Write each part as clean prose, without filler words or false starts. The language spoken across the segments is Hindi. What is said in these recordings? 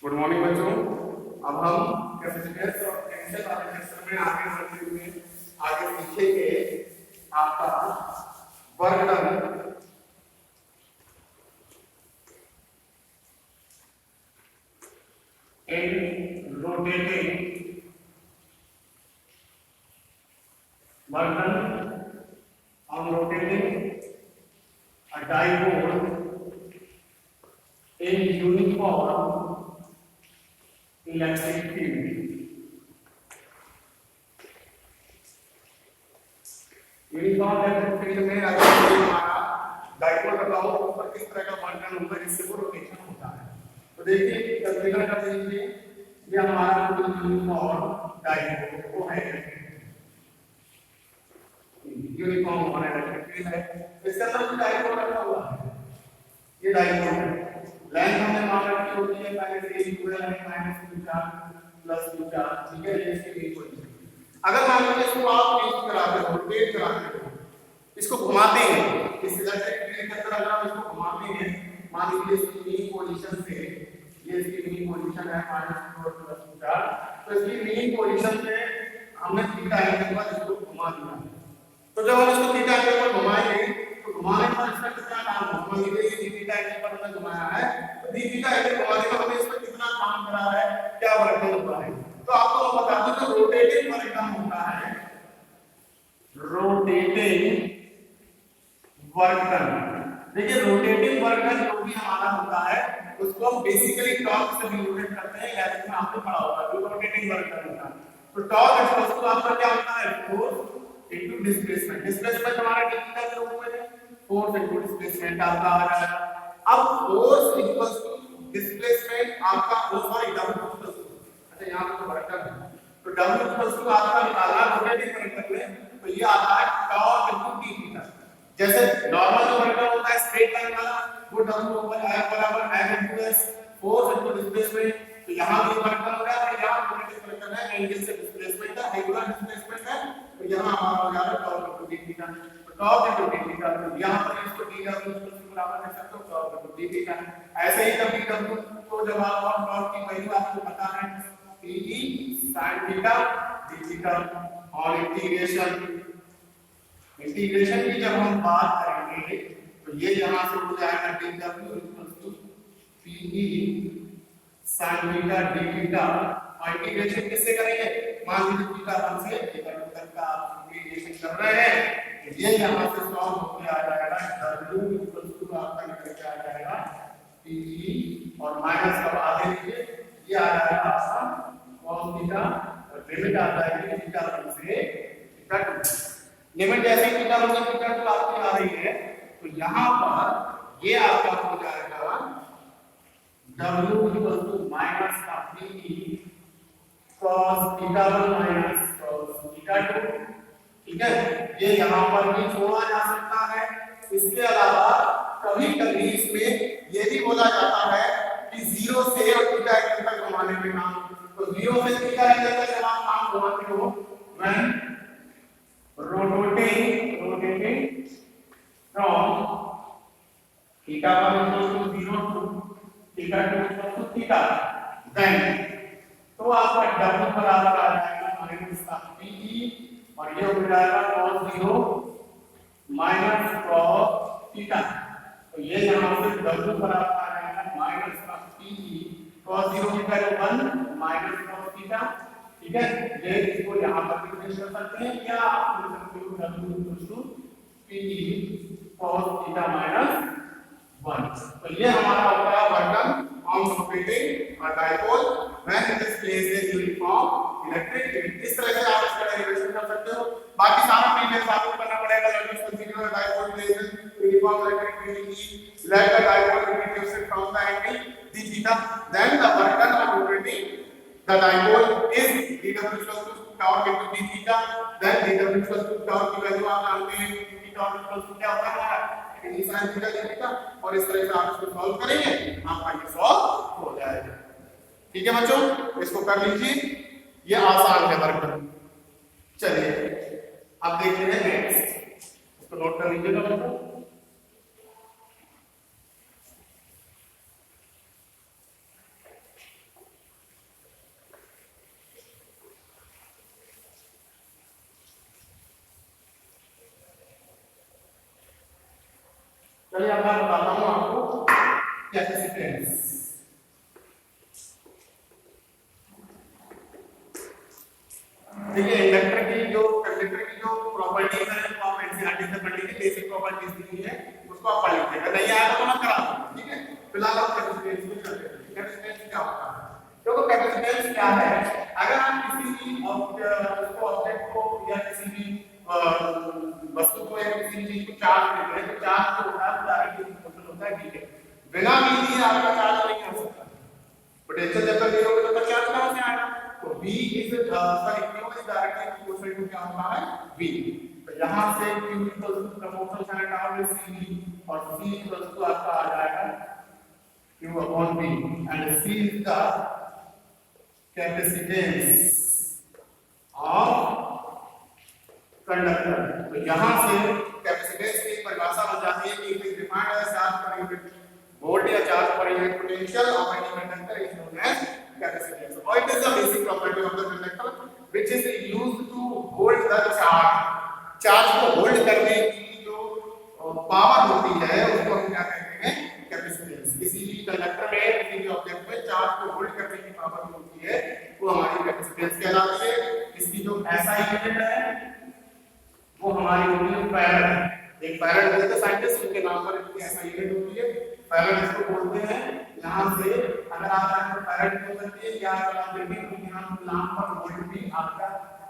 गुड मॉर्निंग बच्चों। अब हम कैपेसिटेंस और पोटेंशियल वाले लेक्चर में आगे बढ़ते हुए आगे सीखेंगे आपका work done in rotating work done on rotating a dipole in uniform electric field. Uniform electric field में अगर हमारा डाइपोल रखा हो तो ऊपर किस तरह का वर्क डन होगा जिससे वो रोटेशन होता है। तो देखिए कंसीडर कर लीजिए ये हमारा यूनिफॉर्म डाइपोल वो है यूनिफॉर्म हमारा इलेक्ट्रिक फील्ड है। इसके अंदर डाइपोल रखा हुआ है, ये डाइपोल है। लेंथ हमने मान रखी होती है पहले से इक्वल है माइनस q प्लस q, ठीक है। ये इसकी इक्वल है। अगर मान लीजिए इसको आप चेंज कराते हो, रोटेट कराते हो, इसको घुमाते हैं, इस इलेक्ट्रिक फील्ड के अंदर अगर आप इसको घुमाते हैं, मान लीजिए इसकी मीन पोजीशन से, ये इसकी मीन पोजीशन है माइनस q प्लस q, तो इसकी मीन पोजीशन से हमने थीटा एंगल पर इसको घुमा दिया। तो जब हम इसको थीटा एंगल पर घुमाएंगे तो घुमाने पर इसका कितना काम होगा। मान लीजिए ये थीटा एंगल पर हमने घुमाया है, तो थीटा एंगल घुमाने का हमने इस पर कितना काम करा है, क्या वर्क डन हुआ है। तो आपको मैं बता दूं जो रोटेटिंग वर्क डन होता है, रोटेटिंग वर्क डन, देखिए रोटेटिंग वर्क डन जो भी हमारा होता है उसको हम बेसिकली टॉर्क से डिनोट करते हैं। याद रखना आपने पढ़ा होगा जो रोटेटिंग वर्क डन होता है। तो टॉर्क इक्वल्स टू आपका क्या होता है, फोर्स इनटू डिस्प्लेसमेंट। डिस्प्लेसमेंट हमारा कितना के रूप में है, फोर्स इनटू डिस्प्लेसमेंट आपका आ जाएगा। अब फोर्स इक्वल्स टू डिस्प्लेसमेंट आपका सॉरी W इक्वल्स टू, अच्छा यहां पे तो वर्क डन है, तो W इक्वल्स टू आपका निकालना रोटेटिंग वर्क डन में, तो ये आता है टॉर्क इनटू d थीटा। जैसे नॉर्मल जो वर्क डन होता है स्ट्रेट लाइन वाला, वो W बराबर m into s, force into displacement. तो यहां भी वर्क डन हो रहा है और यहां रोटेटिंग वर्क डन है, एंगल से डिस्प्लेसमेंट का रेगुलर डिस्प्लेसमेंट है, तो यहां हमारा हो जाएगा टॉर्क इनटू d थीटा। तो टॉर्क इनटू d थीटा, तो यहां पर इसको dw बराबर लिख सकते हो टॉर्क इनटू d थीटा। ऐसे ही जब dw को जब आप और टॉर्क की वैल्यू आपको पता है Te sin theta d theta और इंटीग्रेशन की जब हम बात करेंगे तो ये यहां से हो जाएगा dw Pe sin theta d theta. और इंटीग्रेशन किससे करेंगे, मान लीजिए थीटा 1 से थीटा 2 तक का आप इंटीग्रेशन कर रहे हैं, तो ये यहां से सॉल्व होके आ जाएगा w आपका निकल के आ जाएगा Pe और माइनस का आगे लीजिए, ये आ जाएगा आपका cos थीटा और लिमिट आता है थीटा 1 से थीटा 2। लिमिट जैसे ही थीटा 1 से थीटा 2 आपकी आ रही है, तो यहां पर ये आपका हो जाएगा w माइनस का Pe cos theta 1 minus cos theta 2, ठीक है। ये यहां पर भी छोड़ा जा सकता है। इसके अलावा कभी कभी इसमें ये भी बोला जाता है कि 0 से और थीटा एंगल तक घुमाने में काम, तो 0 से थीटा एंगल तक जब आप काम घुमाते हो when rotating from theta 1 to 0 to theta 2 to theta, then तो आपका w बराबर आ जाएगा माइनस का Pe और ये हो जाएगा cos 0 माइनस cos थीटा। तो ये यहां से w बराबर आ जाएगा माइनस का Pe cos 0 theta 1 minus cos theta, ठीक है। ये इसको यहां पर डिफरेंशिएट कर सकते हैं या आप लिख सकते हो w Pe cos theta minus 1। तो ये हमारा हो गया work done on rotating a dipole when it is placed in uniform electric field. इस तरह से आप इसका डेरिवेशन कर सकते हो। बाकी सारा डिटेल्स आपको करना पड़ेगा। Let us consider dipole placed in uniform electric field की let the dipole be shifted from the angle d theta, then the work done on rotating the dipole is dw equals to torque into d theta, then dw equals to torque की वैल्यू आप जानते हैं कि torque equals to क्या होता है हमारा d sin theta d theta। और इस तरह से आप इसको सॉल्व करेंगे, आपका ये सॉल्व हो जाएगा। ठीक है बच्चों, इसको कर लीजिए, ये आसान है वर्क डन। चलिए अब देखते हैं नेक्स्ट, इसको नोट कर लीजिएगा बच्चों। चलिए अब मैं बताता हूँ आपको कैपेसिटेंस। देखिए इंडक्टर की जो कंडक्टर की जो प्रॉपर्टीज है वो आप एनसीईआरटी से पढ़ लीजिए, बेसिक प्रॉपर्टीज दी है उसको आप पढ़ लीजिएगा, नहीं आया तो मैं करा दूंगा, ठीक है। फिलहाल आप कैपेसिटेंस में चलते हैं। कैपेसिटेंस क्या होता है? देखो कैपेसिटेंस क्या है, अगर आप किसी भी ऑब्जेक्ट को या किसी भी वस्तु को या किसी चीज को चार्ज देते हैं तो चार्ज जो होता है डायरेक्टली प्रोपोर्शनल होता है, ठीक है। बिना V दिए आपका चार्ज नहीं हो सकता। पोटेंशियल जब तक 0 होगा तब तक चार्ज कहां से आएगा? तो V is sorry Q is directly proportional to क्या होता है? V। तो यहां से Q equal to proportional sign down with CV और C इक्वल टू आपका आ जाएगा Q upon V and C is the capacitance of conductor. तो यहां से कैपेसिटेंस की परिभाषा हो जाती है कि it is defined as charge per unit volt या charge per unit potential of any conductor is known as capacitance, और it is the basic property of the conductor which is used to hold the charge. Charge को होल्ड करने की जो पावर होती है उसको हम क्या कहते हैं? कैपेसिटेंस। किसी भी कंडक्टर में किसी भी ऑब्जेक्ट में चार्ज को होल्ड करने की पावर होती है वो हमारी कैपेसिटेंस कहलाती है। इसकी जो SI यूनिट है वो हमारी होती है फैराड। एक फैराड है तो साइंटिस्ट उनके नाम पर इनकी SI यूनिट होती है, फैराड इसको बोलते हैं। यहां से अगर आप फैराड बोल सकते हैं या अगर आप देखें तो यहां नाम पर वोल्ट भी आपका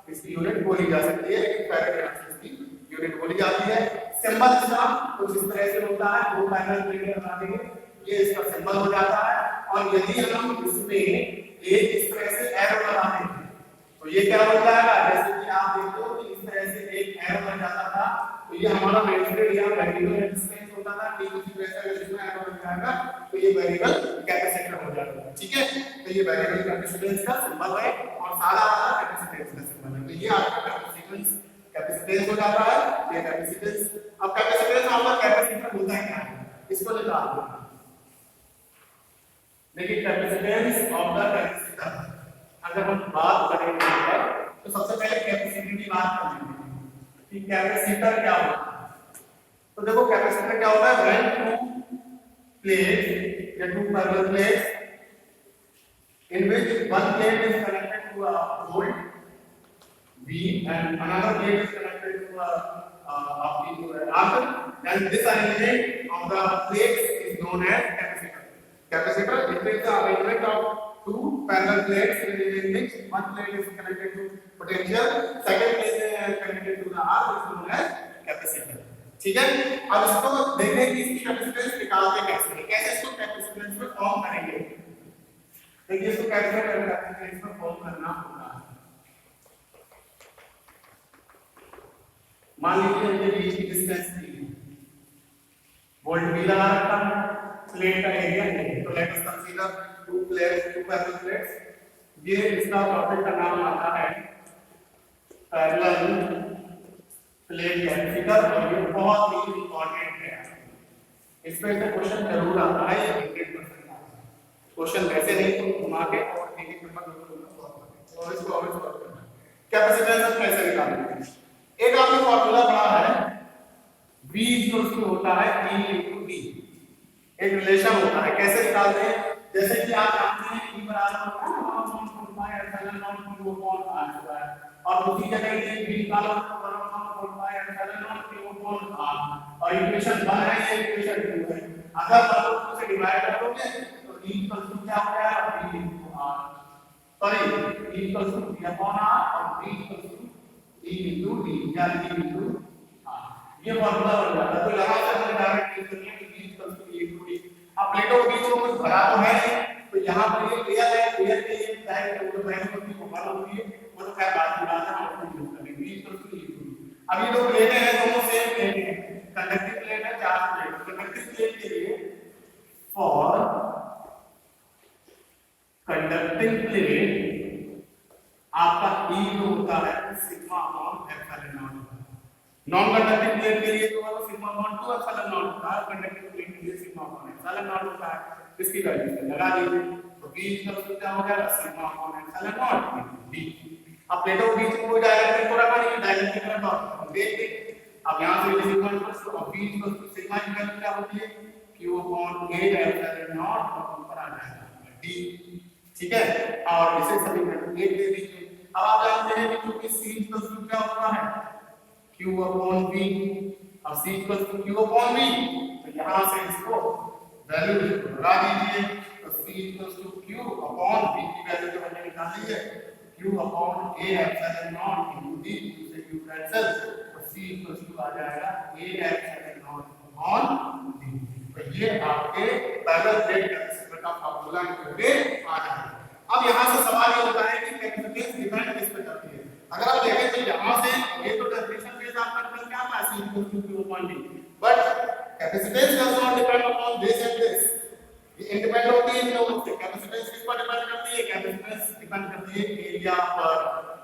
इसकी यूनिट बोली जा सकती है, लेकिन फैराड यहां से इसकी यूनिट बोली जाती है। सिंबल इसका कुछ इस तरह से होता है, दो पैनल प्लेट बना देंगे, ये इसका सिंबल हो जाता है। और यदि हम इसमें एक इस तरह से एरो लगा दें तो ये क्या हो जाएगा? जैसे कि आप देखते हो कि इस तरह से एक एरो लग जाता था तो ये हमारा वेरिएबल या वेरिएबल रेजिस्टेंस होता था, ठीक उसी तरह से अगर इसमें एरो लग जाएगा तो ये वेरिएबल कैपेसिटर हो जाएगा, ठीक है। तो ये वेरिएबल कैपेसिटेंस का सिंबल है और सादा वाला कैपेसिटेंस का सिंबल है। तो ये आपका कैपेसिटेंस हो जाता है, ये कैपेसिटेंस। अब कैपेसिटेंस आपका कैपेसिटर होता है क्या है इसको निकाल दो। देखिए कैपेसिटेंस ऑफ द कैपेसिटर अगर हम बात करेंगे तो सबसे पहले कैपेसिटर की बात करेंगे कि कैपेसिटर क्या होता है। तो देखो कैपेसिटर क्या होता है? व्हेन टू प्लेट्स या two parallel plates in which one plate is connected to a volt V and another plate is connected to a R, then this arrangement of the plates is known as capacitor. Capacitor it is the arrangement of two parallel plates in which one plate is connected to potential, second plate is connected to the R, which is known as capacitor. ठीक है। अब इसको देखें कि इसकी कैपेसिटेंस निकालते कैसे इसको कैपेसिटेंस में फॉर्म करेंगे। देखिए इसको कैसे कैपेसिटेंस में फॉर्म करना होगा। मान लीजिए मुझे बीच की डिस्टेंस दी वोल्ट भी लगा रखा है, प्लेट का एरिया है, तो let us consider two parallel plates. ये इसका टॉपिक का नाम आता है पैरेलल प्लेट कैपेसिटर और ये बहुत ही इंपॉर्टेंट है। इस पे से क्वेश्चन जरूर आता है, ये 100% आता है। क्वेश्चन वैसे नहीं तो घुमा के और एक नंबर और इसको और सॉल्व करना है। कैपेसिटेंस कैसे निकालेंगे? एक आपने फार्मूला पढ़ा है V होता है E * D, एक रिलेशन होता है। कैसे निकालते हैं? जैसे कि आप जानते हैं E बराबर होता है 1/4πε0 और उसी जगह ये V निकालो तो बराबर 1/4πε0 और इक्वेशन 1 है, ये इक्वेशन 2 है। अगर दोनों से डिवाइड करोगे तो E क्या हो जाएगा? V * R, sorry E = V/R और V = E * D या E * R, ये फार्मूला बन जाता है। तो यहां से हम डायरेक्ट लिख सकते हैं कि V = E * D। अब प्लेटों के बीच में कुछ भरा तो है, तो यहां पर ये एयर है, एयर के लिए डायरेक्ट जो वैल्यू होती है वो भर होती है, वो तो खैर बात की बात है, हम उसको यूज करेंगे। V = E * D। अब ये दो प्लेटें हैं, दोनों सेम प्लेट हैं, कंडक्टिंग प्लेट है, चार्ज प्लेट। कंडक्टिंग प्लेट के लिए फॉर कंडक्टिंग प्लेट आपका E जो होता है σ/ε0। नॉन कंडक्टिंग प्लेट के लिए जो है σ/2 ε0 होता है, कंडक्टिंग प्लेट के लिए σ/ε0 होता है। इसकी वैल्यू लगा दीजिए तो V = क्या हो जाएगा? σ/ε0 D। अब प्लेटों के बीच में कोई डायरेक्ट्रिक तो रखा नहीं, डायरेक्ट्रिक रखा हम देख लें। अब यहाँ से इज इक्वल टू अब v इक्वल टू सिग्मा की वैल्यू क्या होती है q upon a epsilon not और ऊपर आ जाएगा d, ठीक है। और इसे समीकरण 1 दे दीजिए। अब आप जानते हैं कि क्योंकि c इक्वल टू क्या होता है q अपॉन v, अब c equal to q upon v, तो यहाँ से इसको वैल्यू लगा दीजिए, तो c equal to q upon v की वैल्यू जो हमने निकाली है q upon a epsilon naught into d, से q कैंसिल, तो c इक्वल टू आ जाएगा a epsilon naught upon d। तो ये आपके पैरेलल प्लेट कैपेसिटर का फार्मूला निकल आ जाएगा। अब यहाँ से सवाल ये होता है कि कैपेसिटेंस डिपेंड किस पे करती है। अगर आप देखें तो यहाँ से ये तो डेफिनेशन बेस आपका निकल क्या आता है c equal to q upon d, but capacitance does not depend upon this and this, ये इंडिपेंडेंट होती है इन दोनों से। कैपेसिटेंस किस पर डिपेंड करती है, कैपेसिटेंस डिपेंड करती है एरिया पर,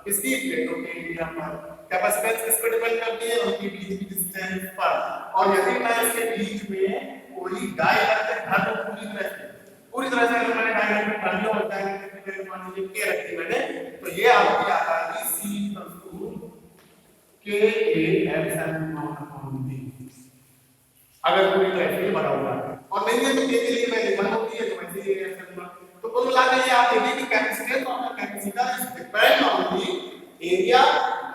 किसकी प्लेटों के एरिया पर। कैपेसिटेंस किस पर डिपेंड करती है, उनके बीच की डिस्टेंस पर। और यदि मैं इसके बीच में कोई डाइइलेक्ट्रिक धातु पूरी तरह से अगर मैंने डाइइलेक्ट्रिक धातु और डाइइलेक्ट्रिक मान लीजिए के रखी मैंने, तो ये आपकी आ जाएगी c equal to k a epsilon naught upon d, अगर पूरी तरह से भरा हुआ है। और नहीं है तो के लिए मैं लिखना होती है, तो वैसे ही एप्सिलॉन। तो कुल मिलाकर ये आप देखिए कि capacitance of the capacitor is depend on the area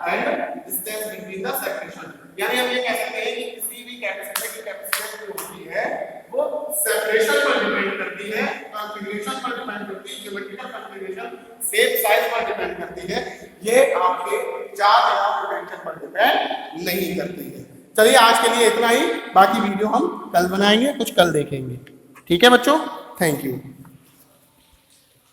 and distance between the separation. यानी हम ये कह सकते हैं कि किसी भी कैपेसिटर की कैपेसिटेंस जो होती है वो सेपरेशन पर डिपेंड करती है, कॉन्फ़िगरेशन पर डिपेंड करती है, ज्योमेट्रिकल कॉन्फ़िगरेशन, शेप, साइज पर डिपेंड करती है। ये आपके चार्ज या पोटेंशियल पर डिपेंड नहीं करती है। चलिए आज के लिए इतना ही, बाकी वीडियो हम कल बनाएंगे, कुछ कल देखेंगे। ठीक है बच्चों, थैंक यू।